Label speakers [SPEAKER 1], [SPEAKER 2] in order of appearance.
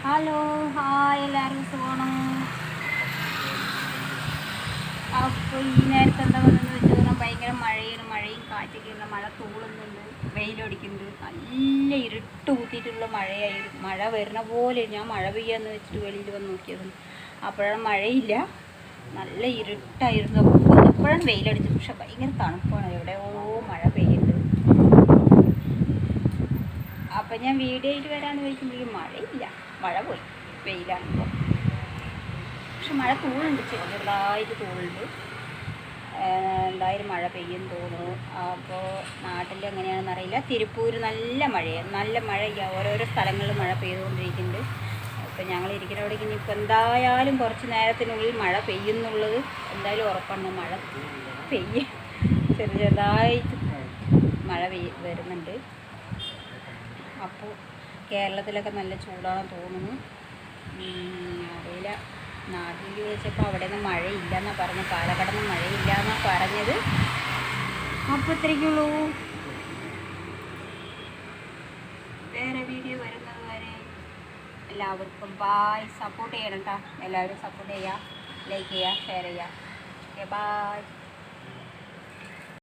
[SPEAKER 1] Hello hi എല്ലാവർക്കും സുഖമാണോ? അപ്പോൾ ഈ നേരത്തെ എന്താ വന്നതെന്ന് വെച്ച് കഴിഞ്ഞാൽ ഭയങ്കര മഴയും കാറ്റൊക്കെയുള്ള മഴ തൂളുന്നുണ്ട്, വെയിലടിക്കുന്നുണ്ട്, നല്ല ഇരുട്ട് കൂട്ടിയിട്ടുള്ള മഴയായിരുന്നു. മഴ വരുന്ന പോലെ ഞാൻ മഴ പെയ്യാന്ന് വെച്ചിട്ട് വെളിയിൽ വന്ന് നോക്കിയത്, അപ്പോഴാണ് മഴയില്ല, നല്ല ഇരുട്ടായിരുന്നു. എപ്പോഴാണ് വെയിലടിച്ചത്, പക്ഷെ ഭയങ്കര തണുപ്പാണ്, എവിടെയോ മഴ പെയ്യുന്നുണ്ട്. അപ്പം ഞാൻ വീഡിയോയിൽ വരാമെന്ന് ചോദിക്കുമ്പോഴേക്കും മഴയില്ല, മഴ പോയി, വെയിലാണിപ്പോൾ. പക്ഷെ മഴ തൂളുണ്ട്, ചെറുതായിട്ട് തൂളുണ്ട്. എന്തായാലും മഴ പെയ്യും തോന്നുന്നു. അപ്പോൾ നാട്ടിൽ എങ്ങനെയാണെന്ന് അറിയില്ല. തിരുപ്പൂർ നല്ല മഴയാണ്, നല്ല മഴ, ഓരോരോ സ്ഥലങ്ങളിൽ മഴ പെയ്തുകൊണ്ടിരിക്കുന്നുണ്ട്. അപ്പോൾ ഞങ്ങൾ ഇരിക്കുന്നവിടേക്ക് ഇനിയിപ്പോൾ എന്തായാലും കുറച്ച് നേരത്തിനുള്ളിൽ മഴ പെയ്യുന്നുള്ളത് എന്തായാലും ഉറപ്പാണ്. മഴ പെയ്യും, ചെറുതായിട്ട് മഴ വരുന്നുണ്ട്. അപ്പോൾ കേരളത്തിലൊക്കെ നല്ല ചൂടാണെന്ന് തോന്നുന്നു. അറിയില്ല, നാട്ടിൽ വെച്ചപ്പോൾ അവിടെ നിന്ന് മഴയില്ലെന്നാണ് പറഞ്ഞത്, പാലക്കാട് നിന്ന് മഴയില്ല എന്നാണ് പറഞ്ഞത്. അപ്പോൾ ഇത്രയ്ക്കുള്ളൂ. വേറെ വീഡിയോ വരുന്നത് വരെ എല്ലാവർക്കും ബായ്. സപ്പോർട്ട് ചെയ്യണം കേട്ടോ, എല്ലാവരും സപ്പോർട്ട് ചെയ്യുക, ലൈക്ക് ചെയ്യുക, ഷെയർ ചെയ്യുക. Okay, bye.